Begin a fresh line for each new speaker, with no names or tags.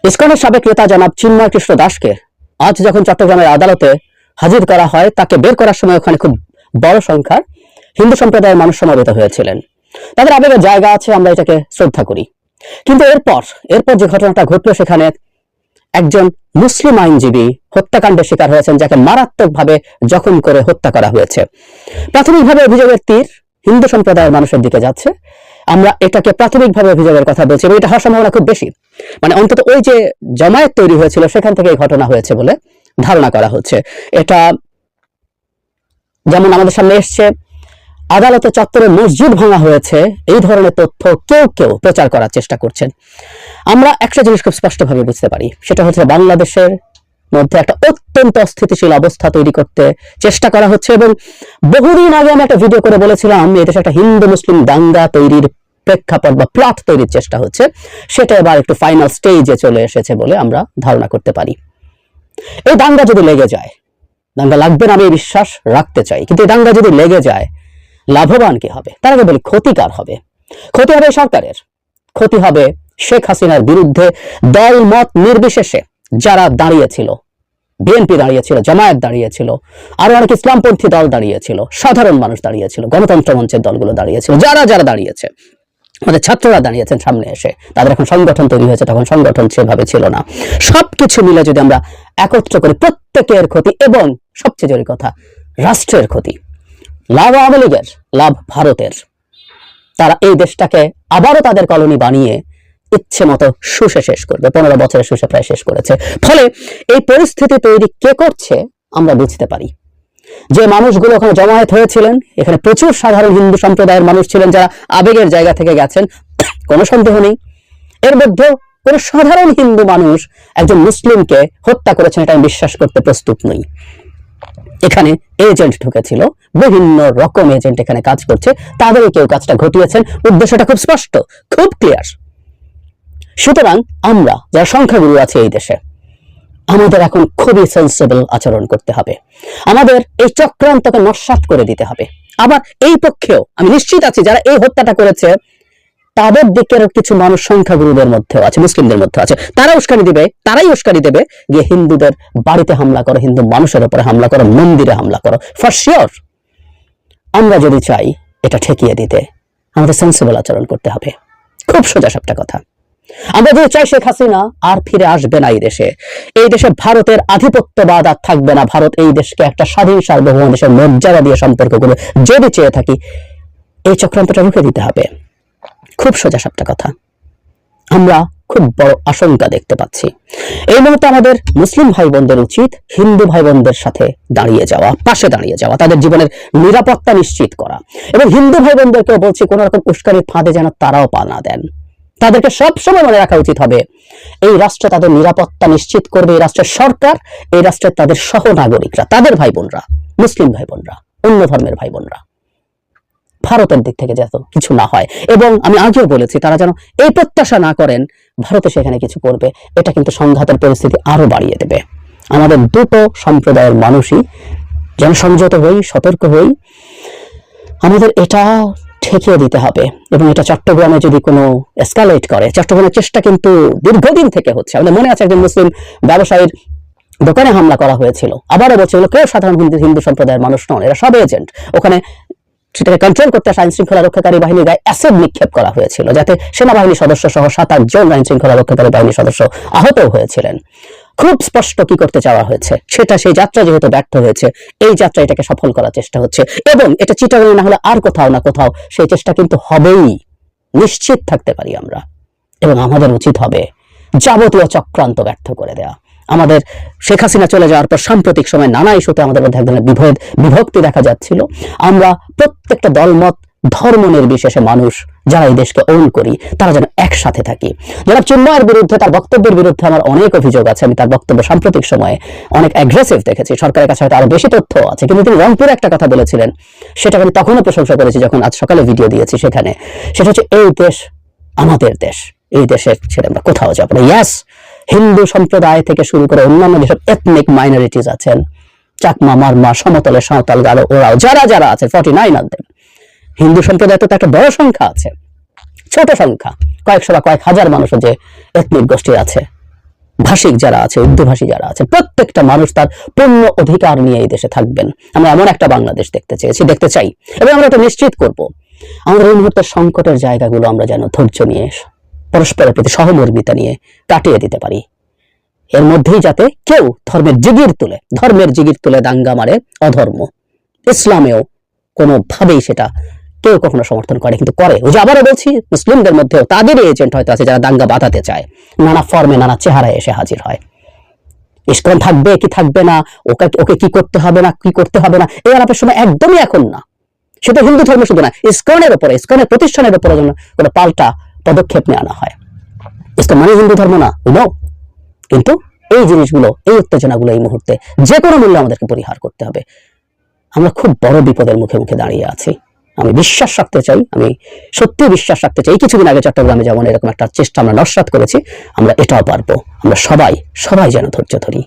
ইসকনের সাবেক নেতা জনাব চিন্ময় কৃষ্ণ দাসকে আজ যখন চট্টগ্রামের আদালতে হাজির করা হয়, তাকে বের করার সময় ওখানে খুব বড় সংখ্যার হিন্দু সম্প্রদায়ের মানুষ সমবেত হয়েছিলেন। তাদের আবেগের জায়গা আছে, আমরা এটাকে শ্রদ্ধা করি। কিন্তু এরপর যে ঘটনাটা ঘটলো, সেখানে একজন মুসলিম আইনজীবী হত্যাকাণ্ডের শিকার হয়েছেন, যাকে মারাত্মকভাবে জখম করে হত্যা করা হয়েছে। প্রাথমিকভাবে অভিযোগের তীর হিন্দু সম্প্রদায়ের মানুষের দিকে যাচ্ছে। আমরা এটাকে প্রাথমিকভাবে অভিযোগের কথা বলছি এবং এটা হওয়ার সম্ভাবনা খুব বেশি। মানে অন্তত ওই যে জামায়াত তৈরি হয়েছিল সেখান থেকে এই ঘটনা হয়েছে বলে ধারণা করা হচ্ছে। এটা যেমন আমাদের সামনে এসছে, আদালতে চত্বরে মসজিদ ভাঙা হয়েছে, এই ধরনের তথ্য কেউ প্রচার করার চেষ্টা করছেন। আমরা একটা জিনিস খুব স্পষ্টভাবে বুঝতে পারি, সেটা হচ্ছে বাংলাদেশের মধ্যে একটা অত্যন্ত অস্থিতিশীল অবস্থা তৈরি করতে চেষ্টা করা হচ্ছে। এবং বহুদিন আগে আমি একটা ভিডিও করে বলেছিলাম এটা একটা হিন্দু মুসলিম দাঙ্গা তৈরির প্রেক্ষাপট বা প্লট তৈরির চেষ্টা হচ্ছে। সেটা এবার একটু ফাইনাল স্টেজে চলে এসেছে বলে আমরা ধারণা করতে পারি। এই দাঙ্গা যদি লেগে যায়, দাঙ্গা লাগবে না আমি বিশ্বাস রাখতে চাই, কিন্তু এই দাঙ্গা যদি লেগে যায় লাভবান কি হবে? তার আগে বলি ক্ষতিকার হবে। ক্ষতি হবে সরকারের, ক্ষতি হবে শেখ হাসিনার বিরুদ্ধে দল মত নির্বিশেষে যারা দাঁড়িয়েছিল, বিএনপি দাঁড়িয়েছিল, জামায়াত দাঁড়িয়েছিল, আরো অনেক ইসলামপন্থী দল দাঁড়িয়েছিল, সাধারণ মানুষ দাঁড়িয়েছিল, গণতন্ত্র মঞ্চের দলগুলো দাঁড়িয়েছিল, যারা দাঁড়িয়েছে, আমাদের ছাত্ররা দাঁড়িয়েছেন সামনে এসে। তাদের এখন সংগঠন তৈরি হয়েছে, তখন সংগঠন সেভাবে ছিল না। সবকিছু মিলে যদি আমরা একত্র করি, প্রত্যেকের ক্ষতি এবং সবচেয়ে জরুরি কথা রাষ্ট্রের ক্ষতি। লাভ আওয়ামী লীগের, লাভ ভারতের। তারা এই দেশটাকে আবারও তাদের কলোনি বানিয়ে ইচ্ছে মতো শুষে শেষ করবে। 15 বছরের শুষে প্রায় শেষ করেছে। ফলে এই পরিস্থিতি তৈরি কে করছে আমরা বুঝতে পারি। যে মানুষগুলো ওখানে জমায়েত হয়েছিলেন, এখানে প্রচুর সাধারণ হিন্দু সম্প্রদায়ের মানুষ ছিলেন যারা আবেগের জায়গা থেকে গেছেন, কোনো সন্দেহ নেই। এর মধ্যে কোন সাধারণ হিন্দু মানুষ একজন মুসলিমকে হত্যা করেছেন এটা আমি বিশ্বাস করতে প্রস্তুত নই। এখানে এজেন্ট ঢুকেছিল, বিভিন্ন রকম এজেন্ট এখানে কাজ করছে, তাদের কেউ কাজটা ঘটিয়েছেন। উদ্দেশ্যটা খুব স্পষ্ট, খুব ক্লিয়ার। সুতরাং আমরা যারা সংখ্যাগুরু আছে এই দেশে, আমাদের এখন খুবই সেন্সিবল আচরণ করতে হবে। আমাদের এই চক্রান্তকে নস্যাৎ করে দিতে হবে। আবার এই পক্ষেও আমি নিশ্চিত আছি যারা এই হত্যাটা করেছে তাদের দিকের কিছু মানুষ সংখ্যাগুরুদের মধ্যেও আছে, মুসলিমদের মধ্যে আছে। তারাই উস্কানি দেবে গিয়ে হিন্দুদের বাড়িতে হামলা করো, হিন্দু মানুষের উপরে হামলা করো, মন্দিরে হামলা করো। ফর শিওর আমরা যদি চাই এটা ঠেকিয়ে দিতে, আমাদের সেন্সিবল আচরণ করতে হবে। খুব সোজা সাপটা কথা। আমরা যদি চাই শেখ হাসিনা আর ফিরে আসবে না এই দেশে ভারতের আধিপত্যবাদ আর থাকবে না, ভারত এই দেশকে একটা স্বাধীন সার্বভৌম দেশের মর্যাদা দিয়ে সম্পর্ক করে যদি চেয়ে থাকি, এই চক্রান্তটা রুখে দিতে হবে। খুব সোজা সাপটা কথা। আমরা খুব বড় আশঙ্কা দেখতে পাচ্ছি। এই মুহূর্তে আমাদের মুসলিম ভাই বোনদের উচিত হিন্দু ভাই বোনদের সাথে দাঁড়িয়ে যাওয়া, পাশে দাঁড়িয়ে যাওয়া, তাদের জীবনের নিরাপত্তা নিশ্চিত করা। এবং হিন্দু ভাই বোনদেরকেও বলছি, কোন রকম উস্কানির ফাঁদে যেন তারাও পা না দেন। তাদেরকে সবসময় মনে রাখা উচিত হবে এই রাষ্ট্রে তাদের নিরাপত্তা নিশ্চিত করবে এই রাষ্ট্রের সরকার, এই রাষ্ট্রের তাদের সহ নাগরিকরা, তাদের ভাই বোনরা, মুসলিম ভাই বোনরা, অন্য ধর্মের ভাই বোনরা। ভারতের দিক থেকে যাতে কিছু না হয়। এবং আমি আগেও বলেছি, তারা যেন এই প্রত্যাশা না করেন ভারতে সেখানে কিছু করবে। এটা কিন্তু সংঘাতের পরিস্থিতি আরো বাড়িয়ে দেবে। আমাদের দুটো সম্প্রদায়ের মানুষই যেন সংযত হই, সতর্ক হই। আমাদের এটা ঠেকিয়ে দিতে হবে। এবং এটা চট্টগ্রামে যদি কোনো এসকালেট করে, চট্টগ্রামের চেষ্টা কিন্তু দীর্ঘদিন থেকে হচ্ছে। আমাদের মনে আছে একজন মুসলিম ব্যবসায়ীর দোকানে হামলা করা হয়েছিল। আবারও বলছে এগুলো কেউ সাধারণ হিন্দু সম্প্রদায়ের মানুষ নন, এরা সব এজেন্ট। ওখানে সেটাকে কন্ট্রোল করতে আসা আইন শৃঙ্খলা রক্ষাকারী বাহিনীর গায়ে অ্যাসিড নিক্ষেপ করা হয়েছিল, যাতে সেনাবাহিনীর সদস্য সহ 7-8 জন আইন শৃঙ্খলা রক্ষাকারী বাহিনীর সদস্য আহত হয়েছিলেন। খুব স্পষ্ট কি করতে চাওয়া হয়েছে, সেটা সেই যাত্রা যেহেতু ব্যর্থ হয়েছে, এই যাত্রা এটাকে সফল করার চেষ্টা হচ্ছে। এবং এটা চিটাগাং না হলে আর কোথাও না কোথাও সেই চেষ্টা কিন্তু হবেই, নিশ্চিত থাকতে পারি আমরা। এবং আমাদের উচিত হবে যাবতীয় চক্রান্ত ব্যর্থ করে দেয়া। আমাদের শেখ হাসিনা চলে যাওয়ার পর সাম্প্রতিক সময় নানা ইস্যুতে আমাদের মধ্যে এক ধরনের বিভক্তি দেখা যাচ্ছিল। আমরা প্রত্যেকটা দলমত ধর্ম নির্বিশেষে মানুষ যারা এই দেশকে ওন করি, তারা যেন একসাথে থাকি। জনাব চিন্ময়ের বিরুদ্ধে, তার বক্তব্যের বিরুদ্ধে আমার অনেক অভিযোগ আছে। আমি তার বক্তব্য সাম্প্রতিক সময়ে অনেক অ্যাগ্রেসিভ দেখেছি। সরকারের কাছে হয়তো আরো বেশি তথ্য আছে, কিন্তু তিনি রংপুরে একটা কথা বলেছিলেন, সেটা আমি তখনও প্রশংসা করেছি যখন আজ সকালে ভিডিও দিয়েছি সেখানে। সেটা হচ্ছে এই দেশ আমাদের দেশ, এই দেশের ছেড়ে আমরা কোথাও যাবো না। ইয়াস, হিন্দু সম্প্রদায় থেকে শুরু করে অন্যান্য যেসব এথনিক মাইনরিটিস আছেন, চাকমা, মারমা, সমতলে সাঁওতাল, গারো, ওরাও যারা আছেন, 49 অফ দেম। হিন্দু সম্প্রদায় তো একটা বড় সংখ্যা আছে, ছোট সংখ্যা, কয়েকশো বা কয়েক হাজার মানুষের যে এথনিক গোষ্ঠী আছে, ভাষিক যারা আছে, উর্দুভাষী যারা আছে, প্রত্যেকটা মানুষ তার পূর্ণ অধিকার নিয়ে এই দেশে থাকবেন। আমরা এমন একটা বাংলাদেশ দেখতে চাই, এবং আমরা এটা নিশ্চিত করব আমাদের এই মুহূর্তের সংকটের জায়গাগুলো আমরা যেন ধৈর্য নিয়ে, পরস্পরের প্রতি সহমর্মিতা নিয়ে কাটিয়ে দিতে পারি। এর মধ্যেই যাতে কেউ ধর্মের জিগির তুলে দাঙ্গা মারে অধর্ম, ইসলামেও কোনোভাবেই সেটা কেউ কখনো সমর্থন করে, কিন্তু করে। ওই যে আবারও বলছি, মুসলিমদের মধ্যেও তাদের এজেন্ট হয়তো আছে যারা দাঙ্গা বাঁধাতে চায়, নানা ফর্মে নানা চেহারায় এসে হাজির হয়। ইসকন থাকবে কি থাকবে না, ওকে কি করতে হবে না কি করতে হবে না, এই আলাপের সময় একদমই এখন না। সেটা হিন্দু ধর্ম শুধু না, ইসকনের প্রতিষ্ঠানের উপরে যেন কোনো পাল্টা পদক্ষেপ নিয়ে আনা হয়। ইসকন মানে হিন্দু ধর্ম না, কিন্তু এই জিনিসগুলো, এই উত্তেজনাগুলো এই মুহূর্তে যে কোনো মূল্যে আমাদেরকে পরিহার করতে হবে। আমরা খুব বড় বিপদের মুখে দাঁড়িয়ে আছি। আমি সত্যি বিশ্বাস রাখতে চাই, কিছুদিন আগে চট্টগ্রামে যেমন এরকম একটা চেষ্টা আমরা নস্যাৎ করেছি, আমরা এটাও পারবো। আমরা সবাই যেন ধৈর্য ধরি।